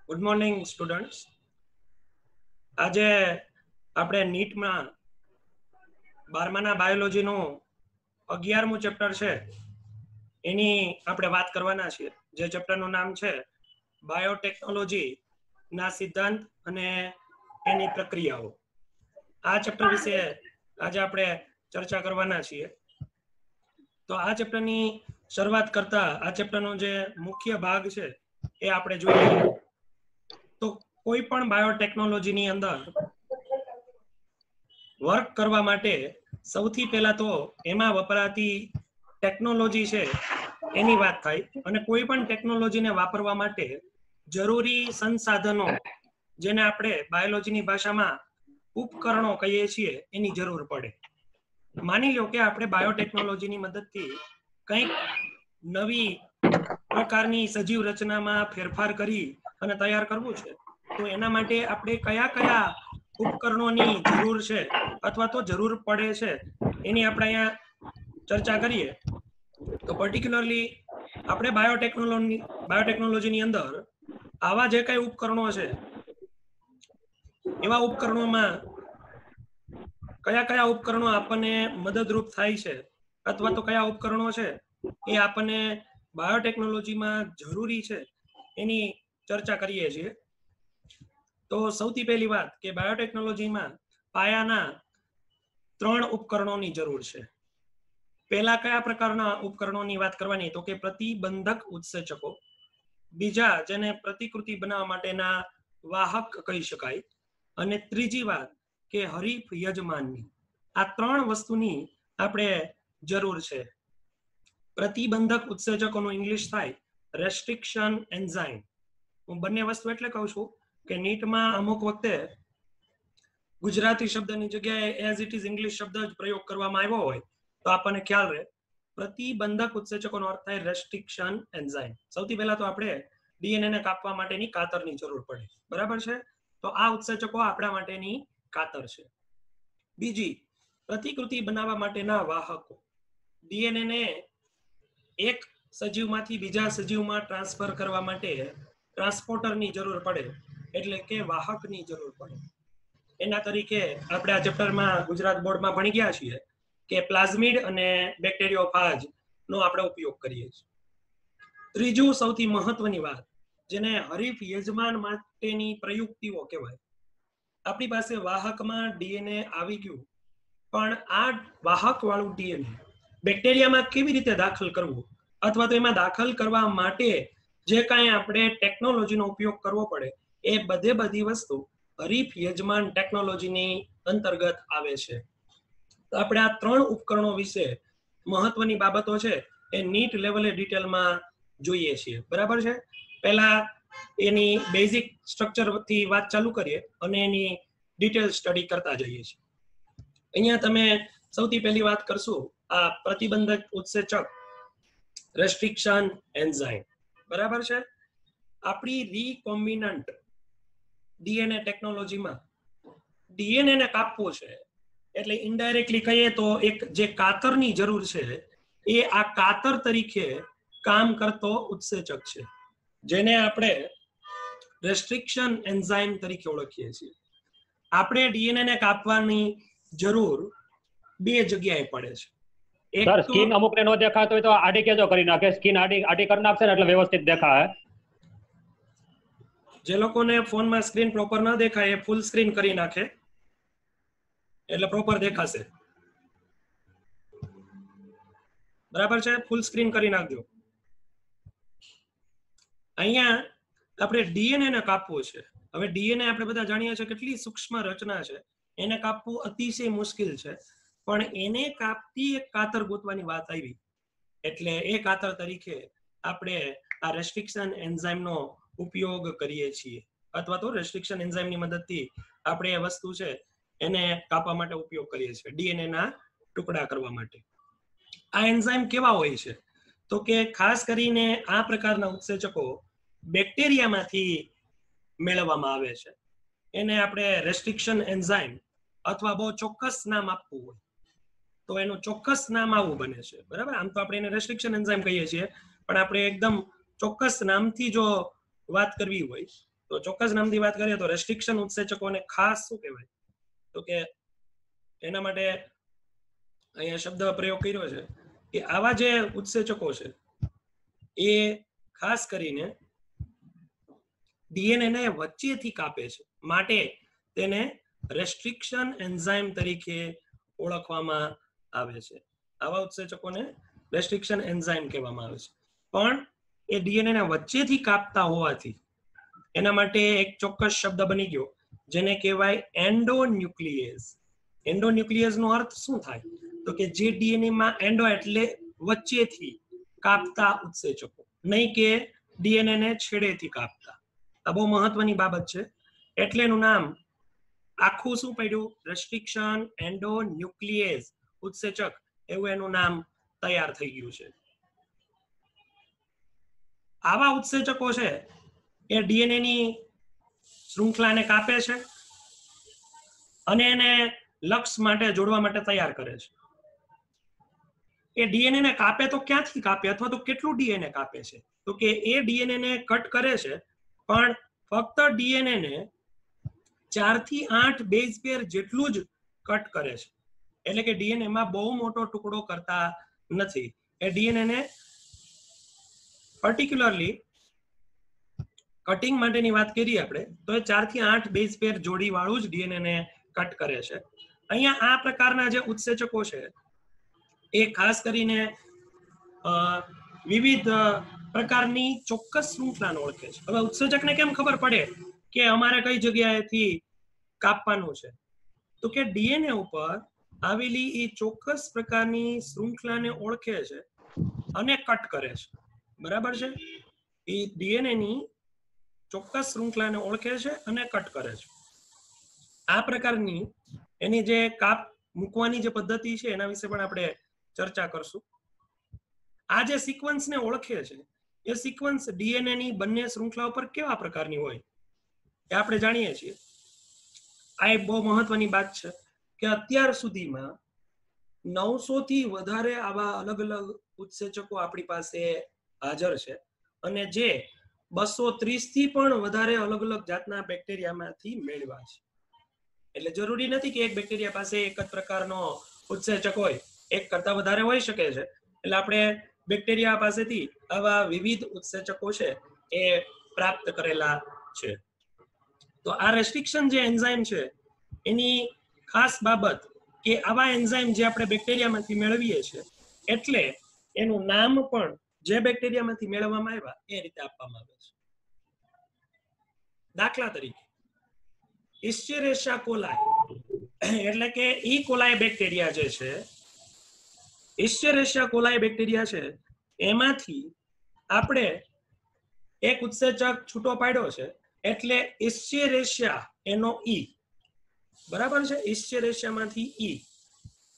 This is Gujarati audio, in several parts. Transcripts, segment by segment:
Good morning students. આજે આપણે નીટમાં 12માના બાયોલોજીનું 11મું ચેપ્ટર છે એની આપણે વાત કરવાના છીએ. જે ચેપ્ટરનું નામ છે બાયોટેકનોલોજી ના સિદ્ધાંત અને એની પ્રક્રિયાઓ. આ ચેપ્ટર વિશે આજે આપણે ચર્ચા કરવાના છીએ. તો આ ચેપ્ટરની શરૂઆત કરતા આ ચેપ્ટરનો જે મુખ્ય ભાગ છે એ આપણે જોઈ લઈએ. તો કોઈ પણ બાયોટેકનોલોજીની અંદર વર્ક કરવા માટે સૌથી પહેલા તો એમાં વપરાતી ટેકનોલોજી છે એની વાત થાય, અને કોઈ પણ ટેકનોલોજીને વાપરવા માટે જરૂરી સંસાધનો, જેને આપણે બાયોલોજીની ભાષામાં ઉપકરણો કહીએ છીએ, એની જરૂર પડે. માની લો કે આપણે બાયોટેકનોલોજીની મદદથી કંઈક નવી પ્રકારની સજીવ રચનામાં ફેરફાર કરી અને તૈયાર કરવું છે, તો એના માટે આપણે કયા કયા ઉપકરણોની જરૂર છે અથવા તો જરૂર પડે છે એની આપણે અહીંયા ચર્ચા કરીએ. તો પર્ટિક્યુલરલી આપણે બાયોટેકનોલોજીની અંદર આવા જે કઈ ઉપકરણો છે, એવા ઉપકરણોમાં કયા કયા ઉપકરણો આપણને મદદરૂપ થાય છે અથવા તો કયા ઉપકરણો છે એ આપણને બાયોટેકનોલોજીમાં જરૂરી છે એની ચર્ચા કરીએ છીએ. તો સૌથી પહેલી વાત કે બાયોટેકનોલોજીમાં પાયાના 3 ઉપકરણોની જરૂર છે. પહેલા કયા પ્રકારના ઉપકરણોની વાત કરવાની, તો કે પ્રતિબંધક ઉત્સેચકો. બીજા, જેને પ્રતિકૃતિ બનાવવા માટેના વાહક કહી શકાય. અને ત્રીજી વાત કે હરીફ યજમાનની. આ 3 વસ્તુની આપણે જરૂર છે. પ્રતિબંધક ઉત્સેચકોનું ઇંગ્લિશ થાય રેસ્ટ્રિક્શન એન્ઝાઇમ. હું બંને વસ્તુ એટલે કહું છું કે નીટમાં અમુક વખતે ગુજરાતી શબ્દની જગ્યાએ એઝ ઇટ ઇઝ ઇંગ્લિશ શબ્દ જ પ્રયોગ કરવામાં આવ્યો હોય તો આપણને ખ્યાલ રહે. પ્રતિબંધક ઉત્સેચકોનો અર્થ થાય રેસ્ટ્રિક્શન એન્ઝાઇમ. સૌથી પહેલા તો આપણે ડીએનએ ને કાપવા માટેની કાતરની જરૂર પડે, બરાબર છે? તો આ ઉત્સેચકો આપણા માટેની કાતર છે. બીજી, પ્રતિકૃતિ બનાવવા માટેના વાહકો. ડીએનએ ને એક સજીવમાંથી બીજા સજીવમાં ટ્રાન્સફર કરવા માટે ટ્રાન્સપોર્ટરની જરૂર પડે, એટલે કે વાહકની જરૂર પડે. એના તરીકે આપણે આ ચેપ્ટરમાં ગુજરાત બોર્ડમાં ભણી ગયા છીએ કે પ્લાઝમિડ અને બેક્ટેરિયોફાજ નો આપણે ઉપયોગ કરીએ છીએ. ત્રીજું, સૌથી મહત્વની વાત, જેને હરીફ યજમાન માટેની પ્રયુક્તિઓ કહેવાય. આપણી પાસે વાહકમાં ડીએનએ આવી ગયું, પણ આ વાહક વાળું ડીએનએ બેક્ટેરિયામાં કેવી રીતે દાખલ કરવું, અથવા તો એમાં દાખલ કરવા માટે જે કાંઈ આપણે ટેકનોલોજીનો ઉપયોગ કરવો પડે, એ બધી વસ્તુ હરીફ યજમાન ટેકનોલોજીની અંતર્ગત આવે છે. તો આપણે આ 3 ઉપકરણો વિશે મહત્વની બાબતો છે એ નીટ લેવલે ડિટેલમાં જોઈએ છીએ, બરાબર છે? પહેલા એની બેઝિક સ્ટ્રક્ચર થી વાત ચાલુ કરીએ અને એની ડિટેલ સ્ટડી કરતા જઈએ છીએ. અહીંયા તમે સૌથી પહેલી વાત કરશું આ પ્રતિબંધક ઉત્સેચક રેસ્ટ્રિક્શન એન્ઝાઇમ, બરાબર છે? આપણી રીકોમ્બિનન્ટ ડીએનએ ટેકનોલોજીમાં ડીએનએ ને કાપવું છે એટલે ઇનડાયરેક્ટલી કહીએ તો એક જે કાતરની જરૂર છે એ આ કાતર તરીકે કામ કરતો ઉત્સેચક છે, જેને આપણે રેસ્ટ્રિક્શન એન્ઝાઇમ તરીકે ઓળખીએ છીએ. આપણે ડીએનએ ને કાપવાની જરૂર 2 જગ્યાએ પડે છે. સર સ્કિન અમુકને ન દેખાતો હોય તો આડી કેજો કરી નાખે. સ્કિન આડી કરી નાખશે ને એટલે વ્યવસ્થિત દેખાય. જે લોકોને ફોનમાં સ્ક્રીન પ્રોપર ન દેખાય એ ફૂલ સ્ક્રીન કરી નાખે એટલે પ્રોપર દેખાશે, બરાબર છે? ફૂલ સ્ક્રીન કરી નાખજો. અહીંયા આપણે ડીએનએ ને કાપવું છે. હવે ડીએનએ આપણે બધા જાણીએ છીએ કેટલી સૂક્ષ્મ રચના છે, એને કાપવું અતિશય મુશ્કેલ છે, પણ એને કાપતી એક કાતર ગોતવાની વાત આવી એટલે એ કાતર તરીકે આપણે આ રેસ્ટ્રિક્શન એન્ઝાઇમનો ઉપયોગ કરીએ છીએ, અથવા તો રેસ્ટ્રિક્શન એન્ઝાઇમની મદદથી આપણે એ વસ્તુ છે એને કાપવા માટે ઉપયોગ કરીએ છીએ, ડીએનએ ના ટુકડા કરવા માટે. આ એન્ઝાઇમ કેવા હોય છે? તો કે ખાસ કરીને આ પ્રકારના ઉત્સેચકો બેક્ટેરિયામાંથી મેળવવામાં આવે છે. એને આપણે રેસ્ટ્રિક્શન એન્ઝાઇમ અથવા બહુ ચોક્કસ નામ આપવું હોય તો એનું ચોક્કસ નામ આવું બને છે, બરાબર? આમ તો આપણે એને રેસ્ટ્રિક્શન એન્ઝાઇમ કહીએ છીએ, પણ આપણે એકદમ ચોક્કસ નામથી જો વાત કરવી હોય તો ચોક્કસ નામથી વાત કરીએ તો રેસ્ટ્રિક્શન ઉત્સેચકોને ખાસ શું કહેવાય? તો કે એના માટે અહીંયા શબ્દ પ્રયોગ કર્યો છે કે આવા જે ઉત્સેચકો છે એ ખાસ કરીને ડીએનએ ને વચ્ચેથી કાપે છે, માટે તેને રેસ્ટ્રિક્શન એન્ઝાઇમ તરીકે ઓળખવામાં આવે છે. આવા ઉત્સેચકોને રેસ્ટ્રિક્શન એન્ઝાઇમ કહેવામાં આવે છે. પણ એ ડીએનએ ને વચ્ચેથી કાપતા હોવાથી એના માટે એક ચોક્કસ શબ્દ બની ગયો જેને કહેવાય એન્ડોન્યુક્લિયેઝ. એન્ડોન્યુક્લિયેઝ નો અર્થ શું થાય? તો કે જે ડીએનએ માં એન્ડો એટલે વચ્ચેથી કાપતા ઉત્સેચકો, નહીં કે ડીએનએ ને છેડેથી કાપતા. આ બહુ મહત્વની બાબત છે. એટલે એનું નામ આખું શું પડ્યું? રેસ્ટ્રિક્શન એન્ડોન્યુક્લિયેઝ ઉત્સેચક એવું એનું નામ તૈયાર થઈ ગયું છે. આવા ઉત્સેચકો છે એ ડીએનએ ની શૃંખલાને કાપે છે અને એને લક્ષ્ય માટે જોડવા માટે તૈયાર કરે છે. એ ડીએનએ ને કાપે તો ક્યાંથી કાપે અથવા તો કેટલું ડીએનએ કાપે છે? તો કે એ ડીએનએ ને કટ કરે છે, પણ ફક્ત ડીએનએ ને 4 થી 8 બેઝ પેર જેટલું જ કટ કરે છે. એટલે કે ડીએનએ માં બહુ મોટો ટુકડો કરતા નથી. એ ડીએનએ ને પર્ટિક્યુલરલી કટિંગ માટેની વાત કરીએ આપણે તો એ 4 થી 8 બેઝ પેર જોડી વાળું જ ડીએનએ ને કટ કરે છે. અહીંયા આ પ્રકારના જે ઉત્સેચકો છે એ ખાસ કરીને વિવિધ પ્રકારની ચોક્કસ શૃંખલાને ઓળખે છે. હવે ઉત્સેચકને કેમ ખબર પડે કે અમારે કઈ જગ્યાએથી કાપવાનું છે? તો કે ડીએનએ ઉપર આવેલી એ ચોક્કસ પ્રકારની શૃંખલાને ઓળખે છે અને કટ કરે છે. બરાબર છે? એ ડીએનએ ની ચોક્કસ શૃંખલાને ઓળખે છે અને કટ કરે છે. આ પ્રકારની એની જે કાપ મૂકવાની જે પદ્ધતિ છે એના વિશે પણ આપણે ચર્ચા કરશું. આ જે સિક્વન્સને ઓળખે છે એ સિક્વન્સ ડીએનએ ની બંને શૃંખલા ઉપર કેવા પ્રકારની હોય એ આપણે જાણીએ છીએ. આ એક બહુ મહત્વની વાત છે કે અત્યાર સુધીમાં 900 થી વધારે આવા અલગ અલગ ઉત્સેચકો આપણી પાસે હાજર છે અને જે 230 થી પણ વધારે અલગ અલગ જાતના બેક્ટેરિયામાંથી મેળવ્યા છે. એટલે જરૂરી નથી કે એક બેક્ટેરિયા પાસે એક જ પ્રકારનો ઉત્સેચક હોય, એક કરતા વધારે હોઈ શકે છે. એટલે આપણે બેક્ટેરિયા પાસેથી આવા વિવિધ ઉત્સેચકો છે એ પ્રાપ્ત કરેલા છે. તો આ રેસ્ટ્રિક્શન જે એન્ઝાઇમ છે એની ખાસ બાબત કે આવા એન્ઝાઇમ જે આપણે બેક્ટેરિયામાંથી મેળવીએ છીએ એટલે એનું નામ પણ જે બેક્ટેરિયામાંથી મેળવવામાં આવ્યા એ રીતે આપવામાં આવે છે. દાખલા તરીકે ઇસ્ચેરેશિયા કોલાઈ એટલે કે ઈ કોલાઈ બેક્ટેરિયા જે છે, ઇસ્ચેરેશિયા કોલાઈ બેક્ટેરિયા છે એમાંથી આપણે એક ઉત્સેચક છૂટો પાડ્યો છે એટલે ઇસ્ચેરેશિયા એનો ઈ. બરાબર છે? ઇસ્ચેરેશિયા માંથી ઈ.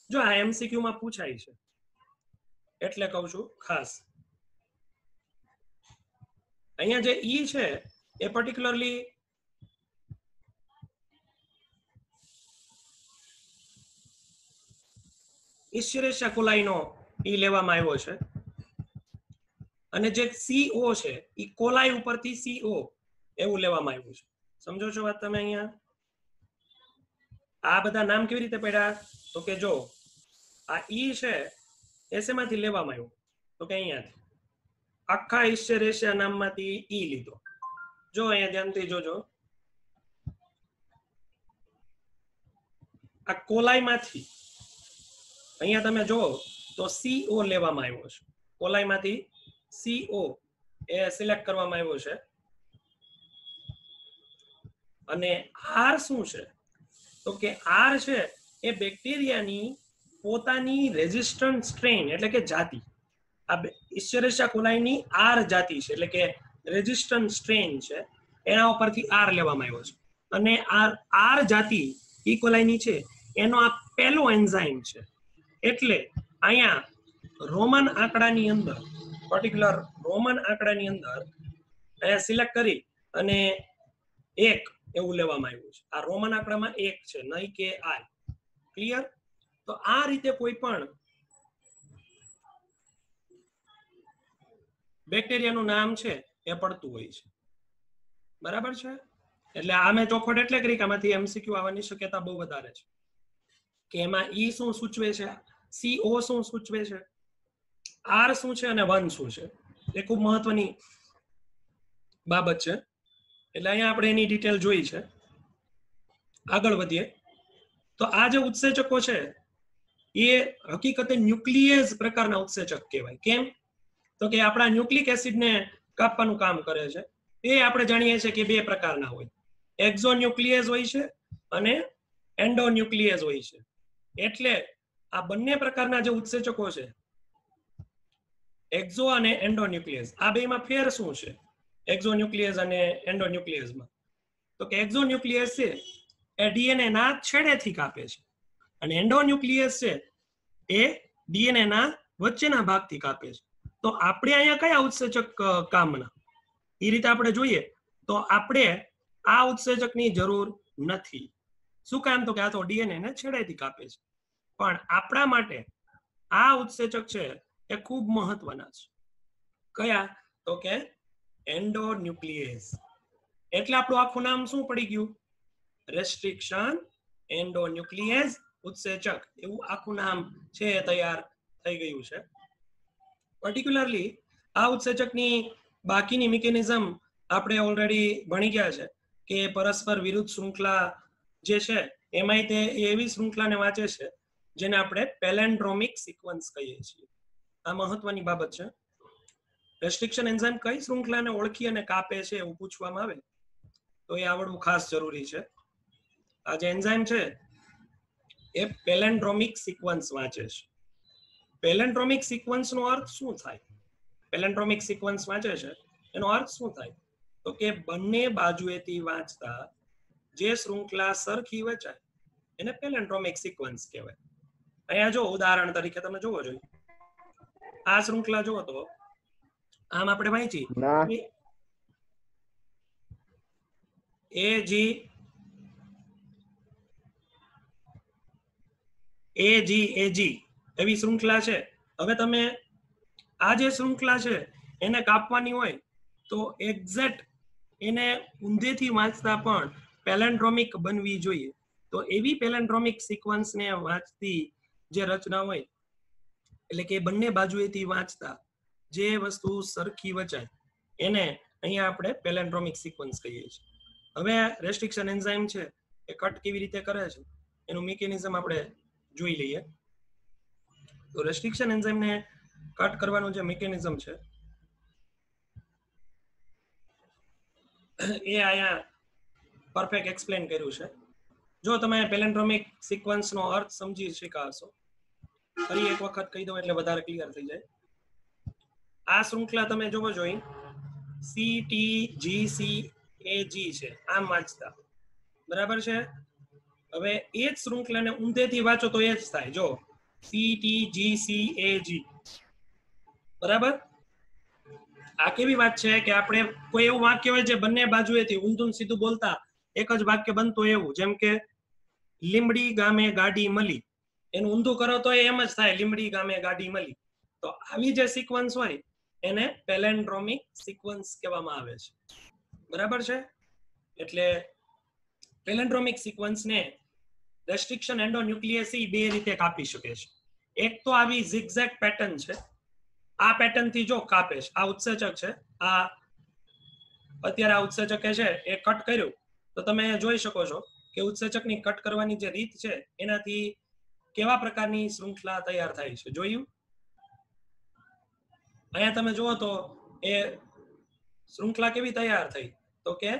જો આ એમસીક્યુ માં પૂછાય છે એટલે કહું છું ખાસ. અહીંયા જે ઈ છે એ પર્ટિક્યુલરલી ઇસ્ચેરેશિયા કોલાઈનો ઈ લેવામાં આવ્યો છે અને જે CO છે એ કોલાઈ ઉપરથી CO એવું લેવામાં આવ્યું છે. સમજો છો વાત તમે? અહીંયા આ બધા નામ કેવી રીતે પડ્યા? તો કે જો આ ઈ છે એ શેમાંથી લેવામાં આવ્યું? તો કે અહીંયાથી આખા ઇસ્ચેરેશિયા નામમાંથી ઈ લીધો. જો અહીંયા ધ્યાનથી જોજો, આ કોલાઈમાંથી અહીંયા તમે જો તો CO લેવામાં આવ્યો છે. કોલાઈમાંથી CO એ સિલેક્ટ કરવામાં આવ્યો છે. અને R શું છે? તો કે R છે એ બેક્ટેરિયાની પોતાની રેઝિસ્ટન્ટ સ્ટ્રેન એટલે કે જાતિ. આ ઇસ્ચેરેશિયા કોલાઈની R જાતિ છે એટલે કે રેઝિસ્ટન્ટ સ્ટ્રેન છે, એના ઉપરથી R લેવામાં આવ્યો છે. અને આ R જાતિ ઈ કોલાઈની છે એનો આ પહેલો એન્ઝાઇમ છે. એટલે અહીંયા રોમન આંકડાની અંદર પર્ટિક્યુલર રોમન આંકડાની અંદર અહીંયા સિલેક્ટ કરી અને 1 એવું લેવામાં આવ્યું છે. આ રોમન આંકડામાં 1 છે, નહીં કે I. ક્લિયર? તો આ રીતે કોઈ પણ બેક્ટેરિયાનું નામ છે એ પડતું હોય છે. બરાબર છે. એટલે આ મેં ચોખવટ એટલે કરી કે આમાંથી એમસીક્યુ આવવાની શક્યતા બહુ વધારે છે કે એમાં ઈ શું સૂચવે છે, CO શું સૂચવે છે, R શું છે અને 1 શું છે. એ ખૂબ મહત્વની બાબત છે. એટલે અહીંયા આપણે એની ડિટેલ જોઈ છે. આગળ વધીએ તો આ જે ઉત્સેચકો છે એ હકીકતે ન્યુક્લિયેઝ પ્રકારના ઉત્સેચક કહેવાય. કેમ? તો કે આપણા ન્યુક્લિક એસિડને કાપવાનું કામ કરે છે. એ આપણે જાણીએ છીએ કે બે પ્રકારના હોય, એક્ઝોન્યુક્લિયેઝ હોય છે અને એન્ડોન્યુક્લિયેઝ હોય છે. એટલે આ બંને પ્રકારના જે ઉત્સેચકો છે, એક્ઝો અને એન્ડોન્યુક્લિયેઝ, આ બેમાં ફેર શું છે એક્ઝોન્યુક્લિયેઝ અને એન્ડોન્યુક્લિયેઝમાં? તો કે એક્ઝોન્યુક્લિયેઝ છે એ ડીએનએ ના છેડેથી કાપે છે અને એન્ડોન્યુક્લિયેઝ છે એ ડીએનએ ના વચ્ચેના ભાગથી કાપે છે. તો આપણે અહીંયા કયા ઉત્સેચક કામના? એ રીતે આપણે જોઈએ તો આપણે આ ઉત્સેચકની જરૂર નથી. શું કામ? તો કે આ તો ડીએનએ ને છેડેથી કાપે છે. પણ આપણા માટે આ ઉત્સેચક છે એ ખૂબ મહત્વના છે. કયા? તો કે એન્ડોન્યુક્લિયેઝ. એટલે આપણું આખું નામ શું પડી ગયું? રેસ્ટ્રિક્શન એન્ડોન્યુક્લિયેઝ ઉત્સેચક, એવું આખું નામ છે તૈયાર થઈ ગયું છે. પર્ટિક્યુલરલી આ ઉત્સેચકની બાકીની મિકેનિઝમ આપણે ઓલરેડી ભણી ગયા છે કે પરસ્પર વિરુદ્ધ શૃંખલા જે છે એમાંય તે એવી શૃંખલાને વાંચે છે જેને આપણે પેલેન્ડ્રોમિક સિક્વન્સ કહીએ છીએ. આ મહત્વની બાબત છે. રેસ્ટ્રિક્શન એન્ઝાઇમ કઈ શૃંખલાને ઓળખી અને કાપે છે એવું પૂછવામાં આવે તો એ આવડવું ખાસ જરૂરી છે. આ જે એન્ઝાઇમ છે એ પેલેન્ડ્રોમિક સિક્વન્સ વાંચે છે. પેલેન્ડ્રોમિક સિક્વન્સનો અર્થ શું થાય? પેલેન્ડ્રોમિક સિક્વન્સ વાંચે છે એનો અર્થ શું થાય? તો કે બંને બાજુએથી વાંચતા જે શૃંખલા સરખી વચાય એને પેલેન્ડ્રોમિક સિક્વન્સ કહેવાય. અહીંયા જો ઉદાહરણ તરીકે તમે જોવો જોઈએ, આ શૃંખલા જુઓ તો આમ આપણે વાંચી AG એવી શૃંખલા છે. હવે તમે આ જે શૃંખલા છે એને કાપવાની હોય તો એક્ઝેક્ટ એને ઊંધેથી વાંચતા પણ પેલેન્ડ્રોમિક બનવી જોઈએ. તો એવી પેલેન્ડ્રોમિક સિક્વન્સને વાંચતી જે રચના હોય, એટલે કે બંને બાજુએથી વાંચતા જે વસ્તુ સરખી વચાય એને અહીંયા આપણે પેલેન્ડ્રોમિક સિક્વન્સ કહીએ છીએ. હવે રેસ્ટ્રિક્શન એન્ઝાઇમ છે એ કટ કેવી રીતે કરે છે એનું મિકેનિઝમ આપણે જોઈ લઈએ. તો રેસ્ટ્રિક્શન એન્ઝાઇમને કટ કરવાનું જે મિકેનિઝમ છે એ અહીંયા પરફેક્ટ એક્સપ્લેન કર્યું છે. જો તમે પેલેન્ડ્રોમિક સિક્વન્સનો અર્થ સમજી શકાશો, ફરી એક વખત કહી દઉં એટલે વધારે ક્લિયર થઈ જાય. આ શૃંખલા તમે જોવો જોઈએ CTGCAG છે, આમ વાંચતા, બરાબર છે. હવે એ જ શૃંખલાને ઊંધેથી વાંચો તો એ જ થાય. જો CTGCAG, બરાબર. આ કેવી વાત છે કે આપણે કોઈ એવું વાક્ય હોય જે બંને બાજુએથી ઊંધું સીધું બોલતા એક જ વાક્ય બનતું એવું, જેમ કે લીમડી ગામે ગાડી મળી, એનું ઊંધું કરો તો એમ જ થાય લીમડી ગામે ગાડી મળી. તો આવી જે સિક્વન્સ હોય એને પેલેન્ડ્રોમિક સિક્વન્સ કહેવામાં આવે છે, બરાબર છે. એટલે પેલેન્ડ્રોમિક સિક્વન્સને રેસ્ટ્રિક્શન એન્ડોન્યુક્લિયેઝ બે રીતે કાપી શકે છે. એક તો આવી ઝિગઝેગ પેટર્ન છે, આ પેટર્ન થી જો કાપે છે. આ ઉત્સેચક છે, આ અત્યારે આ ઉત્સેચકે છે એ કટ કર્યું તો તમે જોઈ શકો છો કે ઉત્સેચકની કટ કરવાની જે રીત છે એનાથી કેવા પ્રકારની શૃંખલા તૈયાર થાય છે. જોયું? અહીંયા તમે જુઓ તો એ શૃંખલા કેવી તૈયાર થઈ? તો કે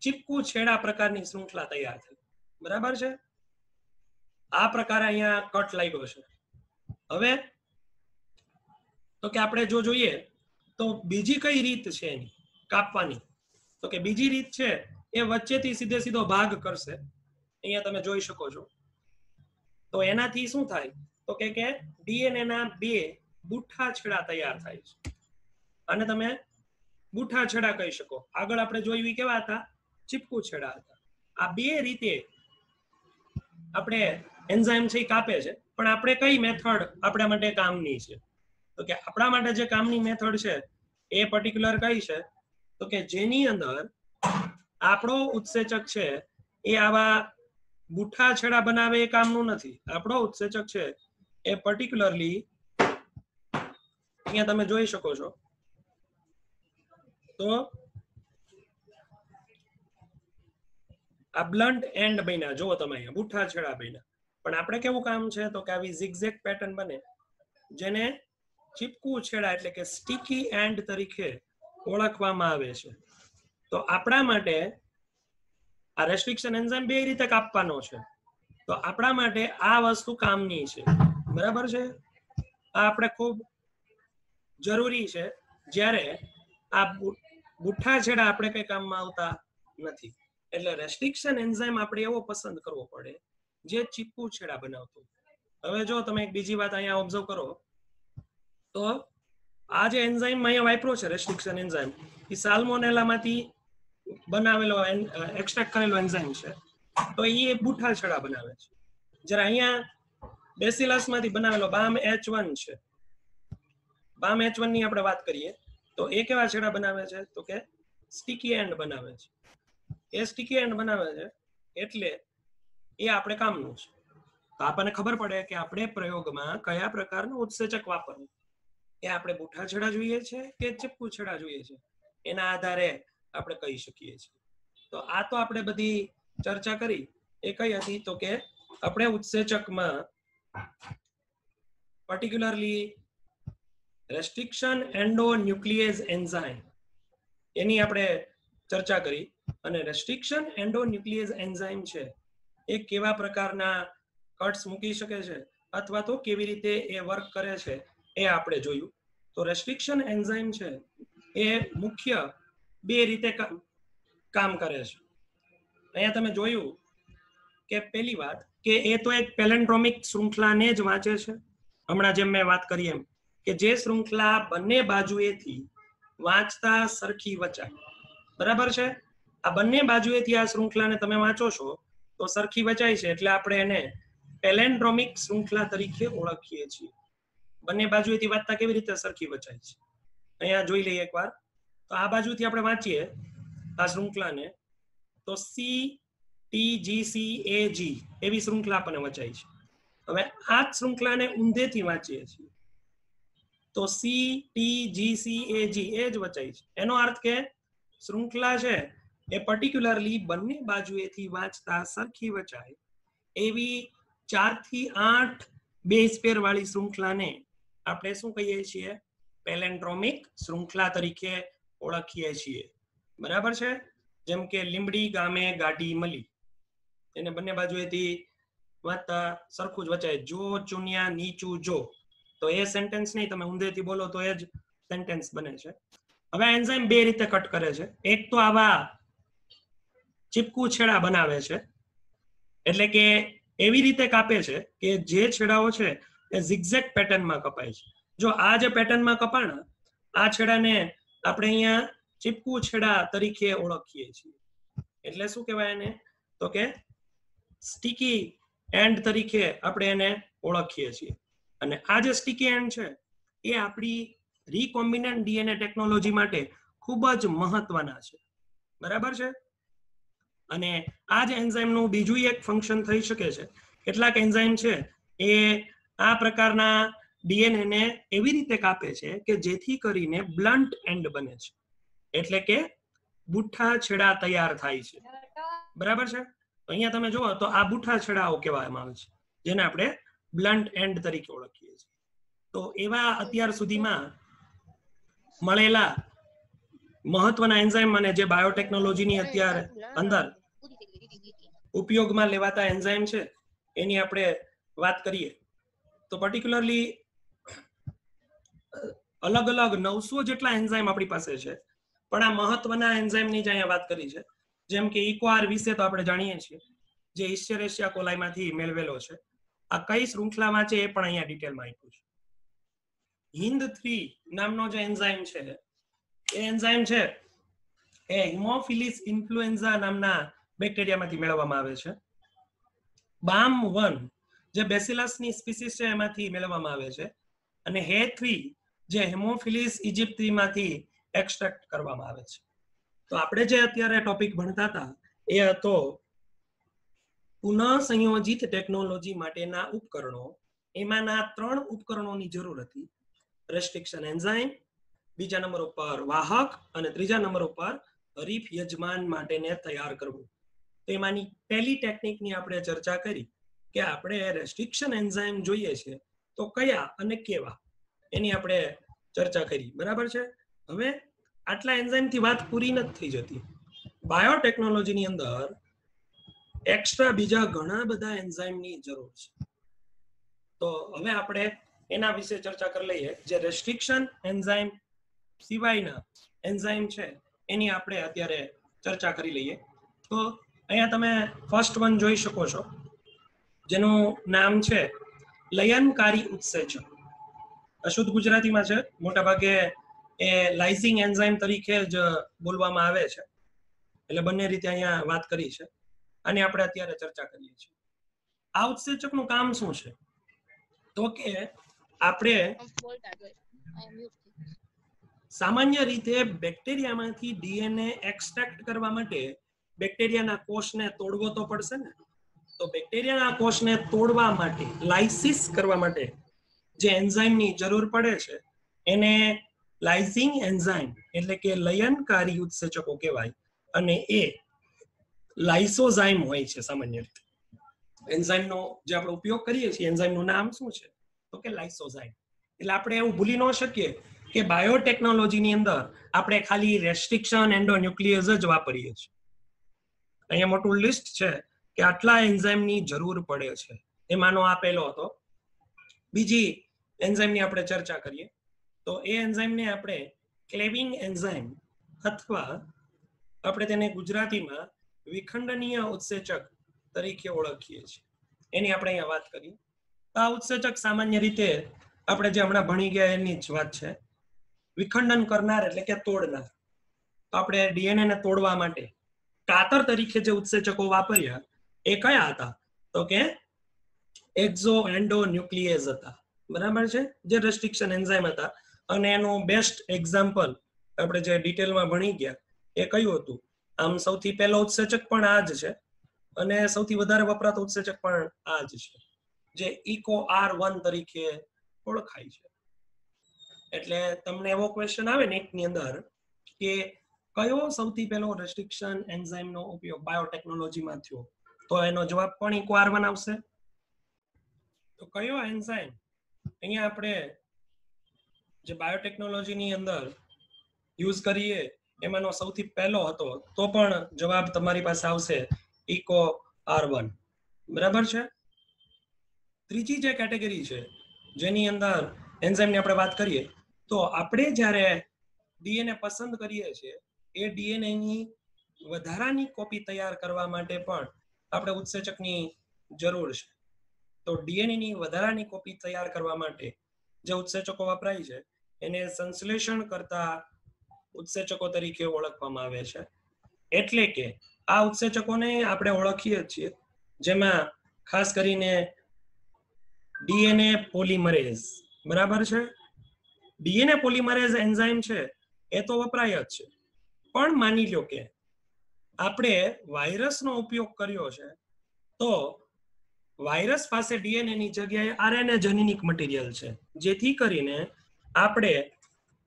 ચીપકુ છેડા પ્રકારની શૃંખલા તૈયાર થઈ, બરાબર છે. આ પ્રકારે અહીંયા કટ લાગ્યો છે. હવે તો કે આપણે જો જોઈએ તો બીજી કઈ રીત છે એની કાપવાની? તો કે બીજી રીત છે એ વચ્ચેથી સીધો ભાગ કરશે. અહીંયા તમે જોઈ શકો છો. તો એનાથી શું થાય? તો કે ડીએનએ ના બે બુઠ્ઠા છેડા તૈયાર થાય છે, અને તમે બુઠ્ઠા છેડા કહી શકો. આગળ આપણે જોયું કેવા હતા? ચીપકુ છેડા હતા. આ બે રીતે આપણે એન્ઝાઇમ છે કાપે છે. પણ આપણે કઈ મેથડ આપણા માટે કામની છે? તો કે આપણા માટે જે કામની મેથડ છે એ પર્ટિક્યુલર કઈ છે? તો કે જેની અંદર આપણો ઉત્સેચક છે એ આવા બુઠ્ઠા છેડા બનાવે એ કામનું નથી. આપણો ઉત્સેચક છે એ પર્ટિક્યુલરલી અહીંયા તમે જોઈ શકો છો તો આ બ્લન્ટ એન્ડ બન્યા, જુઓ તમે અહીંયા બુઠ્ઠા છેડા બન્યા. પણ આપણે કેવું કામ છે તો કે આવી ઝિગઝેગ પેટર્ન બને જેને ચીપકું છેડા એટલે કે સ્ટીકી એન્ડ તરીકે ઓળખવામાં આવે છે. તો આપણા માટે આ રેસ્ટ્રિક્શન એન્ઝાઇમ બે રીતે કાપવાનો છે. તો આપણા માટે આ વસ્તુ કામની છે, બરાબર છે. આ આપણે ખૂબ જરૂરી છે જ્યારે આ બુઠ્ઠા છેડા આપણે કઈ કામમાં આવતા નથી. એટલે રેસ્ટ્રિક્શન એન્ઝાઇમ આપણે એવો પસંદ કરવો પડે જે ચીપકું છેડા બનાવતો. હવે જો તમે એક બીજી વાત અહીંયા ઓબ્ઝર્વ કરો તો આ જે એન્ઝાઇમ અહીંયા વાપરો છે રેસ્ટ્રિક્શન એન્ઝાઇમ એ સાલ્મોનેલામાંથી બનાવેલો એક્સટ્રેક્ટ કરેલો એન્ઝાઇમ છે. તો એ બુઠ્ઠા છેડા બનાવે છે. જ્યારે અહીંયા બેસિલસમાંથી બનાવેલો BAM-H1 છે. BAM-H1 ની આપણે વાત કરીએ તો એ કેવા છેડા બનાવે છે તો કે સ્ટીકી એન્ડ બનાવે છે. એ સ્ટીકી એન્ડ બનાવે છે એટલે એ આપણે કામનું છે. તો આપણને ખબર પડે કે આપણે પ્રયોગમાં કયા પ્રકારનું ઉત્સેચક વાપરવું. એ આપણે બુઠ્ઠા છેડા જોઈએ છે કે ચીપકુ છેડા જોઈએ છે એના આધારે આપણે કહી શકીએ છીએ. તો આ તો આપણે બધી ચર્ચા કરી એ કઈ હતી તો કે આપણે ઉત્સેચકમાં પર્ટિક્યુલરલી રેસ્ટ્રિક્શન એન્ડોન્યુક્લિયેઝ એન્ઝાઇમ એની આપણે ચર્ચા કરી. અને રેસ્ટ્રિક્શન એન્ડોન્યુક્લિયેઝ એન્ઝાઇમ છે એ કેવા પ્રકારના કટ્સ મૂકી શકે છે અથવા તો કેવી રીતે એ વર્ક કરે છે એ આપણે જોયું. તો રેસ્ટ્રિક્શન એન્ઝાઇમ છે એ મુખ્ય બે રીતે કામ કરે છે. અહીંયા તમે જોયું કે પહેલી વાત કે એ તો એક પેલેન્ડ્રોમિક શૃંખલાને જ વાંચે છે. હમણાં જેમ મેં વાત કરી એમ કે જે શૃંખલા બંને બાજુએથી વાંચતા સરખી વચાય, બરાબર છે. આ બંને બાજુએથી આ શૃંખલાને તમે વાંચો છો તો સરખી વચાય છે એટલે આપણે એને પેલેન્ડ્રોમિક શૃંખલા તરીકે ઓળખીએ છીએ. બંને બાજુએથી વાંચતા કેવી રીતે સરખી વચાય છે અહીંયા જોઈ લઈએ એકવાર. તો આ બાજુથી આપણે વાંચીએ આ શૃંખલાને તો CTGCAG એવી શૃંખલા આપણને વચાય છે. હવે આ જ શૃંખલાને ઊંધેથી વાંચીએ છીએ તો CTGCAG એ જ વચાય છે. એનો અર્થ કે શૃંખલા છે એ પર્ટિક્યુલરલી બંને બાજુએથી વાંચતા સરખી વચાય એવી 4 થી 8 બેઝ પેર વાળી શૃંખલાને આપણે શું કહીએ છીએ? પેલેન્ડ્રોમિક શૃંખલા તરીકે ઓળખીએ છીએ, બરાબર છે. જેમ કે લીમડી ગામે ગાડી મળી, એને બંને બાજુએથી વાંચતા સરખું જ વચાય. જો ચુનિયા નીચું જો, તો એ સેન્ટેન્સ નહીં, તમે ઊંધેથી બોલો તો એ જ સેન્ટેન્સ બને છે. હવે એન્ઝાઇમ બે રીતે કટ કરે છે. એક તો આવા ચીપકુ છેડા બનાવે છે એટલે કે એવી રીતે કાપે છે કે જે છેડાઓ છે એ ઝિગઝેગ પેટર્નમાં કપાય છે. જો આ જે પેટર્નમાં કપાણા આ છેડાને આપણે અહીંયા ચીપકુ છેડા તરીકે ઓળખીએ છીએ. એટલે શું કહેવાય એને તો કે સ્ટીકી એન્ડ તરીકે આપણે એને ઓળખીએ છીએ. અને આ જે સ્ટીકી એન્ડ છે એ આપણી રીકોમ્બિનન્ટ ડીએનએ ટેકનોલોજી માટે ખૂબ જ મહત્વના છે, બરાબર છે. અને આ જ એન્ઝાઇમનું બીજું એક ફંક્શન થઈ શકે છે. કેટલાક એન્ઝાઇમ છે એ આ પ્રકારના ડીએનએ ને એવી રીતે કાપે છે કે જેથી કરીને બ્લન્ટ એન્ડ બને છે, એટલે કે બુઠ્ઠા છેડા તૈયાર થાય છે, બરાબર છે. અહીંયા તમે જુઓ તો આ બુઠ્ઠા છેડાઓ કહેવામાં આવે છે જેને આપણે બ્લન્ટ એન્ડ તરીકે ઓળખીએ છીએ. તો એવા અત્યાર સુધીમાં મળેલા મહત્વના એન્ઝાઇમ અને જે બાયોટેકનોલોજીની અત્યારે અંદર ઉપયોગમાં લેવાતા એન્ઝાઇમ છે એની આપણે વાત કરીએ તો પર્ટિક્યુલરલી અલગ અલગ 900 જેટલા એન્ઝાઇમ આપણી પાસે છે. પણ આ મહત્વના એન્ઝાઇમની જ અહીંયા વાત કરી છે. જેમ કે ઇકોઆર વિશે તો આપણે જાણીએ છીએ, જે ઇસ્ચેરેશિયા કોલાઈમાંથી મેળવેલો છે. આ કઈ શૃંખલામાં છે એ પણ અહીંયા ડિટેલમાં આપ્યું છે. HIND3 નામનો જે એન્ઝાઇમ છે એ એન્ઝાઇમ છે એ હિમોફિલિસ ઇન્ફ્લુએન્ઝા નામના બેક્ટેરિયામાંથી મેળવવામાં આવે છે. BAM1 જે બેસિલસની સ્પીસીસ છે એમાંથી મેળવવામાં આવે છે. અને HE3 જે હેમોફિલિસ ઇજિપ્તીમાંથી એક્સટ્રેક્ટ કરવામાં આવે છે. તો આપણે જે અત્યારે ટોપિક ભણતા હતા એ હતો પુનઃ સંયોજિત ટેકનોલોજી માટેના ઉપકરણો. એમાંના 3 ઉપકરણોની જરૂર હતી: રેસ્ટ્રિક્શન એન્ઝાઇમ, બીજા નંબર ઉપર વાહક, અને ત્રીજા નંબર ઉપર હરીફ યજમાન માટેને તૈયાર કરવું. તેમાંની પહેલી ટેકનિકની આપણે ચર્ચા કરી કે આપણે રેસ્ટ્રિક્શન એન્ઝાઇમ જોઈએ છે તો કયા અને કેવા, એની આપણે ચર્ચા કરી. બરાબર છે. હવે આટલા એન્ઝાઇમથી વાત પૂરી નથી થઈ જતી. બાયોટેકનોલોજીની અંદર એક્સ્ટ્રા બીજા ઘણા બધા એન્ઝાઇમની જરૂર છે. તો હવે આપણે એના વિશે ચર્ચા કરી લઈએ. જે રેસ્ટ્રિક્શન એન્ઝાઇમ સિવાયના એન્ઝાઇમ છે એની આપણે અત્યારે ચર્ચા કરી લઈએ. તો અહીંયા તમે ફર્સ્ટ વન જોઈ શકો છો, જેનું નામ છે લયનકારી ઉત્સેચક. અશુદ્ધ ગુજરાતીમાં છે, મોટા ભાગે એ લાઇઝિંગ એન્ઝાઇમ તરીકે જ બોલવામાં આવે છે, એટલે બંને રીતે અહીંયા વાત કરી છે. આની આપણે અત્યારે ચર્ચા કરીએ છીએ. આ ઉત્સેચકનું કામ શું છે? તો કે આપણે સામાન્ય રીતે બેક્ટેરિયામાંથી ડીએનએ એક્સટ્રેક્ટ કરવા માટે બેક્ટેરિયાના કોષને તોડવો તો પડશે ને. તો બેક્ટેરિયાના કોષને તોડવા માટે, લાઇસિસ કરવા માટે જે એન્ઝાઇમની જરૂર પડે છે એને લાઇઝિંગ એન્ઝાઇમ એટલે કે લયનકારી ઉત્સેચકો કહેવાય. અને એ લાઇસોઝાઇમ હોય છે સામાન્ય રીતે. એન્ઝાઇમનો જે આપણે ઉપયોગ કરીએ છીએ એન્ઝાઇમનું નામ શું છે? તો કે લાઇસોઝાઇમ. એટલે આપણે એવું ભૂલી ન શકીએ કે બાયોટેકનોલોજીની અંદર આપણે ખાલી રેસ્ટ્રિક્શન એન્ડોન્યુક્લિયસ જ વાપરીએ છીએ. અહીંયા મોટું લિસ્ટ છે કે આટલા એન્ઝાઇમની જરૂર પડે છે. એમાંનો આ પહેલો હતો. બીજી એન્ઝાઇમની આપણે ચર્ચા કરીએ તો એ એન્ઝાઇમને આપણે ક્લેવિંગ એન્ઝાઇમ અથવા આપણે તેને ગુજરાતીમાં વિખંડનીય ઉત્સેચક તરીકે ઓળખીએ છીએ. એની આપણે અહીંયા વાત કરીએ. આ ઉત્સેચક સામાન્ય રીતે આપણે જે હમણાં ભણી ગયા એની જ વાત છે. વિખંડન કરનાર એટલે કે તોડનાર. તો આપણે ડીએનએ ને તોડવા માટે કાતર તરીકે જે ઉત્સેચકો વાપર્યા એ કયા હતા? તો કે એક્ઝો એન્ડોન્યુક્લિયેઝ હતા. બરાબર છે. જે રેસ્ટ્રિક્શન એન્ઝાઇમ હતા. અને એનું બેસ્ટ એક્ઝામ્પલ આપણે જે ડિટેલમાં ભણી ગયા એ કયું હતું? આમ સૌથી પહેલો ઉત્સેચક પણ આ જ છે અને સૌથી વધારે વપરાતો ઉત્સેચક પણ આ જ છે, જે EcoR1 તરીકે ઓળખાય છે. એટલે તમને એવો ક્વેશ્ચન આવે નેટની અંદર કે કયો સૌથી પહેલો રેસ્ટ્રિક્શન એન્ઝાઇમનો ઉપયોગ બાયોટેકનોલોજીમાં થયો, તો એનો જવાબ પણ EcoR1 આવશે. તો કયો એન્ઝાઇમ અહીંયા આપણે જે બાયોટેકનોલોજીની અંદર યુઝ કરીએ એમાંનો સૌથી પહેલો હતો, તો પણ જવાબ તમારી પાસે આવશે EcoR1. બરાબર છે. ત્રીજી જે કેટેગરી છે જેની અંદર એન્ઝાઇમની આપણે વાત કરીએ તો આપણે જ્યારે ડીએનએ પસંદ કરીએ છીએ એ ડીએનએની વધારાની કોપી તૈયાર કરવા માટે પણ આપણે ઉત્સેચકની જરૂર છે. તો ડીએનએની વધારાની કોપી તૈયાર કરવા માટે જે ઉત્સેચકો વપરાય છે એને સંશ્લેષણ કરતા ઉત્સેચકો તરીકે ઓળખવામાં આવે છે. એટલે કે આ ઉત્સેચકોને આપણે ઓળખીએ છીએ જેમાં ખાસ કરીને ડીએનએ પોલિમરેઝ. બરાબર છે. ડીએનએ પોલિમરેઝ એન્ઝાઇમ છે એ તો વપરાય જ છે, પણ માની લો કે આપણે વાયરસનો ઉપયોગ કર્યો છે તો વાયરસ પાસે ડીએનએ ની જગ્યાએ આરએનએ જનીનિક મટીરિયલ છે, જેથી કરીને આપણે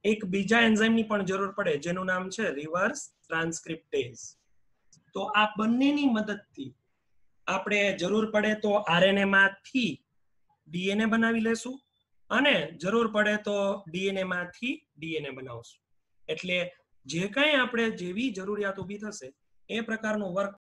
એક બીજા એન્ઝાઇમની પણ જરૂર પડે જેનું નામ છે રિવર્સ ટ્રાન્સક્રિપ્ટેઝ. તો આ બંનેની મદદથી આપણે જરૂર પડે તો આરએનએ માંથી ડીએનએ બનાવી લેશું અને જરૂર પડે તો ડીએનએ માંથી ડીએનએ બનાવશું. એટલે જે કંઈ આપણે જેવી જરૂરિયાત ઊભી થશે એ પ્રકારનું વર્ક